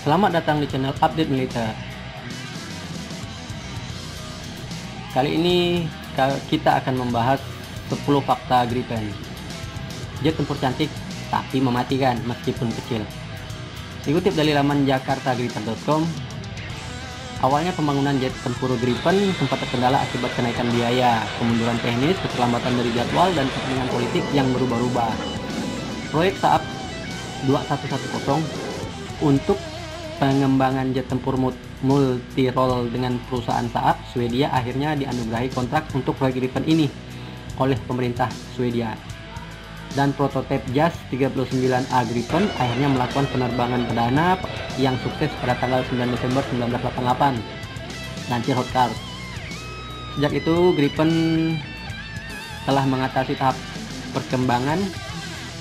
Selamat datang di channel Update Militer. Kali ini kita akan membahas 10 fakta Gripen. Jet tempur cantik tapi mematikan meskipun kecil. Dikutip dari laman jakartagripen.com, awalnya pembangunan jet tempur Gripen sempat terkendala akibat kenaikan biaya, kemunduran teknis, keterlambatan dari jadwal, dan kepentingan politik yang berubah-ubah. Proyek Saab 2110 untuk pengembangan jet tempur multi-role dengan perusahaan Saab Swedia akhirnya dianugerahi kontrak untuk proyek Gripen ini oleh pemerintah Swedia. Dan prototipe JAS 39A Gripen akhirnya melakukan penerbangan perdana yang sukses pada tanggal 9 Desember 1988. Lansir Hotcars. Sejak itu Gripen telah mengatasi tahap perkembangan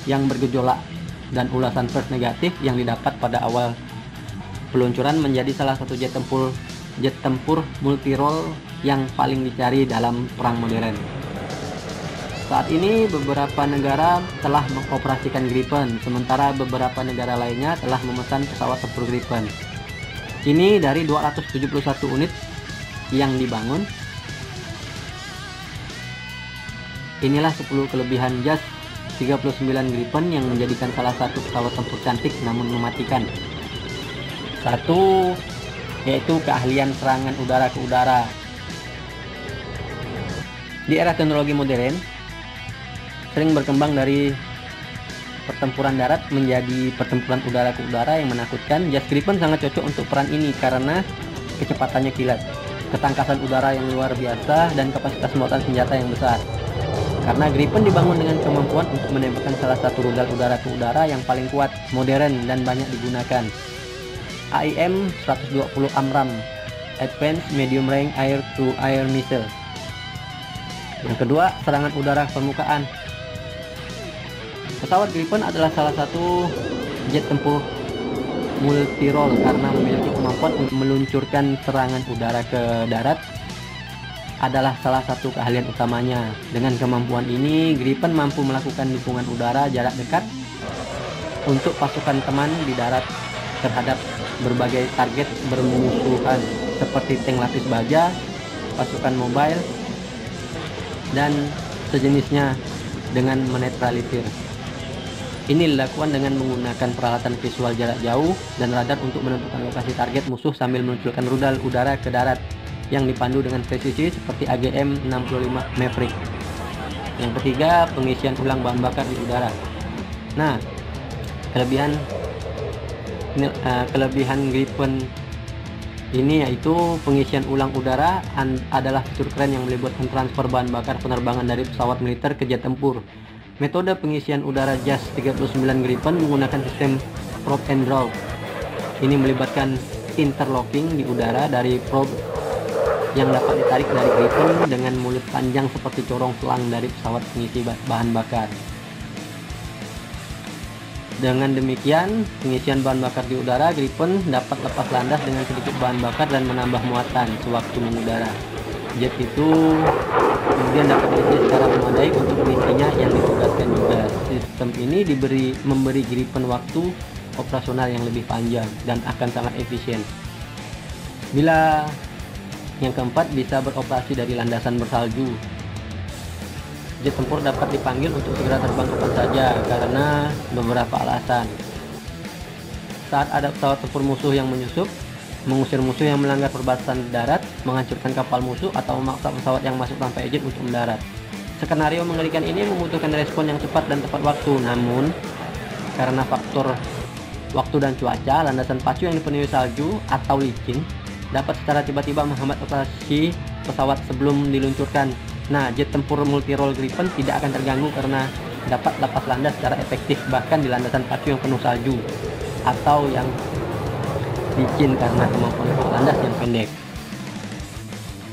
yang bergejolak, dan ulasan first negatif yang didapat pada awal peluncuran menjadi salah satu jet tempur multi-role yang paling dicari dalam perang modern. Saat ini beberapa negara telah mengoperasikan Gripen, sementara beberapa negara lainnya telah memesan pesawat tempur Gripen. Kini dari 271 unit yang dibangun, inilah 10 kelebihan JAS 39 Gripen yang menjadikan salah satu pesawat tempur cantik namun mematikan. Satu, yaitu keahlian serangan udara ke udara. Di era teknologi modern, sering berkembang dari pertempuran darat menjadi pertempuran udara ke udara yang menakutkan. JAS Gripen sangat cocok untuk peran ini karena kecepatannya kilat, ketangkasan udara yang luar biasa, dan kapasitas muatan senjata yang besar. Karena Gripen dibangun dengan kemampuan untuk menembakkan salah satu rudal udara ke udara yang paling kuat, modern, dan banyak digunakan. AIM 120 AMRAAM, Advanced Medium Range Air to Air Missile. Yang kedua, serangan udara permukaan. Pesawat Gripen adalah salah satu jet tempur multi-role karena memiliki kemampuan untuk meluncurkan serangan udara ke darat adalah salah satu keahlian utamanya. Dengan kemampuan ini, Gripen mampu melakukan dukungan udara jarak dekat untuk pasukan teman di darat terhadap berbagai target bermusuhan seperti tank lapis baja, pasukan mobile, dan sejenisnya dengan menetralisir. Ini dilakukan dengan menggunakan peralatan visual jarak jauh dan radar untuk menentukan lokasi target musuh sambil meluncurkan rudal udara ke darat yang dipandu dengan presisi seperti AGM-65 Maverick. Yang ketiga, pengisian ulang bahan bakar di udara. Nah, kelebihan Gripen ini yaitu pengisian ulang udara adalah fitur keren yang melibatkan transfer bahan bakar penerbangan dari pesawat militer ke jet tempur. Metode pengisian udara JAS 39 Gripen menggunakan sistem prop and drop. Ini melibatkan interlocking di udara dari probe yang dapat ditarik dari Gripen dengan mulut panjang seperti corong selang dari pesawat pengisi bahan bakar. Dengan demikian, pengisian bahan bakar di udara, Gripen dapat lepas landas dengan sedikit bahan bakar dan menambah muatan sewaktu mengudara. Jet itu kemudian dapat diisi secara memadai untuk misinya yang ditugaskan juga. Sistem ini memberi Gripen waktu operasional yang lebih panjang dan akan sangat efisien. Yang keempat, bisa beroperasi dari landasan bersalju. Jet tempur dapat dipanggil untuk segera terbang kapan saja karena beberapa alasan. Saat ada pesawat tempur musuh yang menyusup, mengusir musuh yang melanggar perbatasan darat, menghancurkan kapal musuh, atau memaksa pesawat yang masuk tanpa izin untuk mendarat. Skenario mengerikan ini membutuhkan respon yang cepat dan tepat waktu. Namun, karena faktor waktu dan cuaca, landasan pacu yang dipenuhi salju atau licin dapat secara tiba-tiba menghambat operasi pesawat sebelum diluncurkan. Nah, jet tempur multi-role Gripen tidak akan terganggu karena dapat lepas landas secara efektif bahkan di landasan pacu yang penuh salju atau yang licin karena kemampuan lepas landas yang pendek.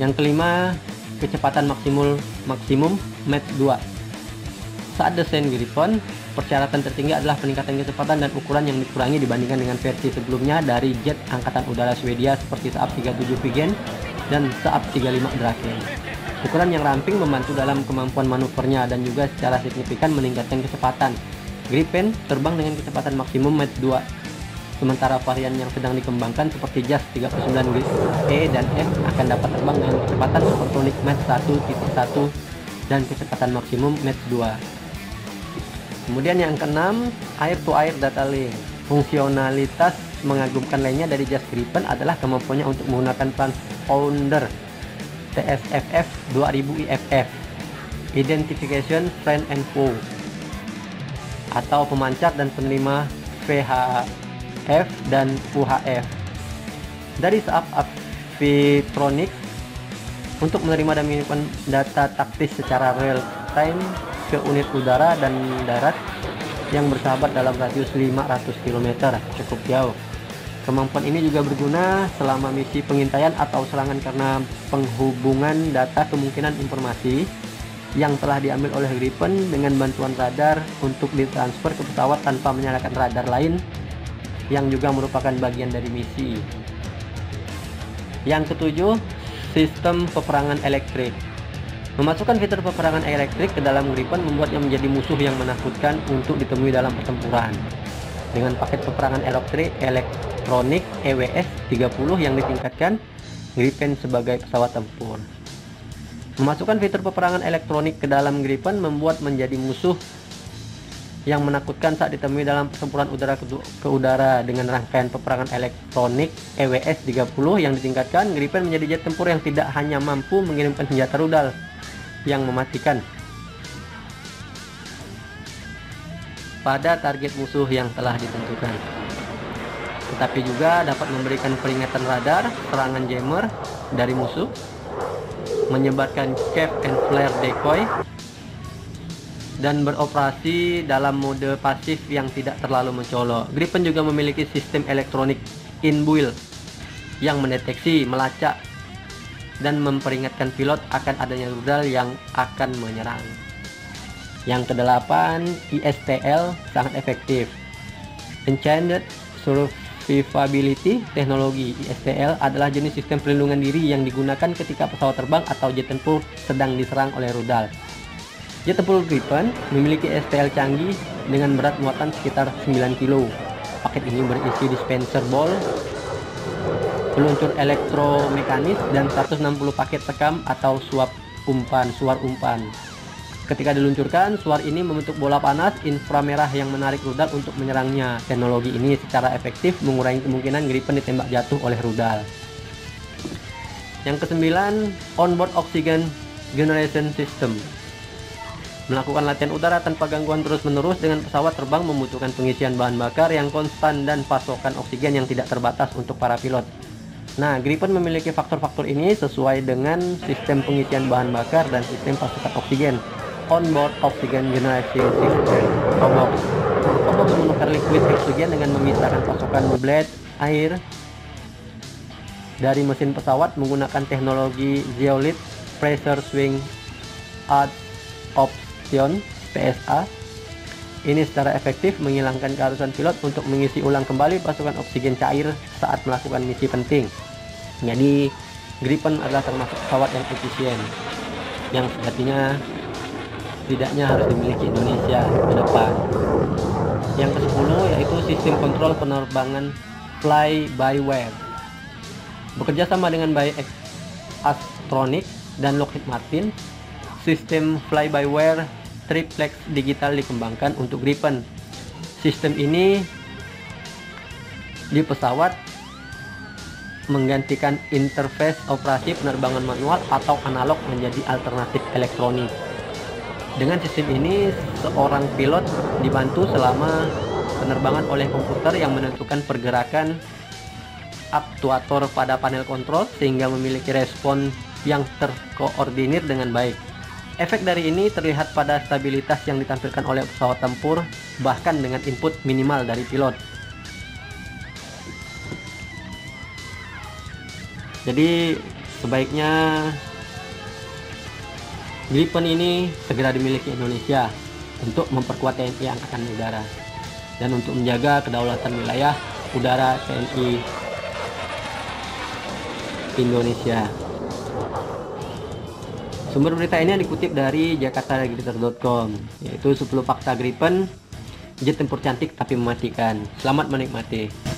Yang kelima, kecepatan maksimum Mach 2. Saat desain Gripen, persyaratan tertinggi adalah peningkatan kecepatan dan ukuran yang dikurangi dibandingkan dengan versi sebelumnya dari jet angkatan udara Swedia seperti Saab 37 Viggen dan Saab 35 Draken. Ukuran yang ramping membantu dalam kemampuan manuvernya dan juga secara signifikan meningkatkan kecepatan. Gripen terbang dengan kecepatan maksimum Mach 2 Sementara varian yang sedang dikembangkan seperti JAS 39E dan F akan dapat terbang dengan kecepatan supersonic Mach 1.1 dan kecepatan maksimum Mach 2. Kemudian yang keenam, air to air data link. Fungsionalitas mengagumkan lainnya dari JAS Gripen adalah kemampuannya untuk menggunakan transponder TSFF 2000 IFF, Identification Friend and Foe, atau pemancar dan penerima VHF dan UHF dari Saab Avitronics untuk menerima dan mengirimkan data taktis secara real time ke unit udara dan darat yang bersahabat dalam radius 500 km, cukup jauh. Kemampuan ini juga berguna selama misi pengintaian atau serangan karena penghubungan data kemungkinan informasi yang telah diambil oleh Gripen dengan bantuan radar untuk ditransfer ke pesawat tanpa menyalakan radar lain yang juga merupakan bagian dari misi. Yang ketujuh, sistem peperangan elektrik. Memasukkan fitur peperangan elektrik ke dalam Gripen membuatnya menjadi musuh yang menakutkan untuk ditemui dalam pertempuran. Dengan paket peperangan elektronik EWS 30 yang ditingkatkan, Gripen sebagai pesawat tempur. Memasukkan fitur peperangan elektronik ke dalam Gripen membuat menjadi musuh yang menakutkan saat ditemui dalam pertempuran udara ke udara. Dengan rangkaian peperangan elektronik EWS 30 yang ditingkatkan, Gripen menjadi jet tempur yang tidak hanya mampu mengirimkan senjata rudal yang mematikan pada target musuh yang telah ditentukan, tetapi juga dapat memberikan peringatan radar, serangan jammer dari musuh, menyebarkan cap and flare decoy, dan beroperasi dalam mode pasif yang tidak terlalu mencolok. Gripen juga memiliki sistem elektronik inbuilt yang mendeteksi, melacak, dan memperingatkan pilot akan adanya rudal yang akan menyerang. Yang kedelapan, ISTL sangat efektif. Enhanced Survivability Technology. ISTL adalah jenis sistem perlindungan diri yang digunakan ketika pesawat terbang atau jet tempur sedang diserang oleh rudal. Jet tempur Gripen memiliki ISTL canggih dengan berat muatan sekitar 9 kg. Paket ini berisi dispenser ball, peluncur elektromekanis, dan 160 paket sekam atau suar umpan. Ketika diluncurkan, suar ini membentuk bola panas inframerah yang menarik rudal untuk menyerangnya. Teknologi ini secara efektif mengurangi kemungkinan Gripen ditembak jatuh oleh rudal. Yang kesembilan, onboard oxygen generation system. Melakukan latihan udara tanpa gangguan terus-menerus dengan pesawat terbang membutuhkan pengisian bahan bakar yang konstan dan pasokan oksigen yang tidak terbatas untuk para pilot. Nah, Gripen memiliki faktor-faktor ini sesuai dengan sistem pengisian bahan bakar dan sistem pasokan oksigen. Onboard Oxygen Generation System (OBOX). OBOX menukar liquid oksigen dengan memisahkan pasokan blade air dari mesin pesawat menggunakan teknologi Zeolite Pressure Swing Adsorption (PSA). Ini secara efektif menghilangkan keharusan pilot untuk mengisi ulang kembali pasokan oksigen cair saat melakukan misi penting. Jadi, Gripen adalah termasuk pesawat yang efisien, yang sejatinya setidaknya harus dimiliki Indonesia ke depan. Yang ke-10 yaitu sistem kontrol penerbangan fly-by-wire. Bekerja sama dengan Astronics dan Lockheed Martin, sistem fly-by-wire triplex digital dikembangkan untuk Gripen. Sistem ini di pesawat menggantikan interface operasi penerbangan manual atau analog menjadi alternatif elektronik. Dengan sistem ini, seorang pilot dibantu selama penerbangan oleh komputer yang menentukan pergerakan aktuator pada panel kontrol sehingga memiliki respon yang terkoordinir dengan baik. Efek dari ini terlihat pada stabilitas yang ditampilkan oleh pesawat tempur, bahkan dengan input minimal dari pilot. Jadi sebaiknya Gripen ini segera dimiliki Indonesia untuk memperkuat TNI Angkatan Udara dan untuk menjaga kedaulatan wilayah udara TNI Indonesia. Sumber berita ini dikutip dari jakartagritter.com, yaitu 10 fakta Gripen, jet tempur cantik tapi mematikan. Selamat menikmati.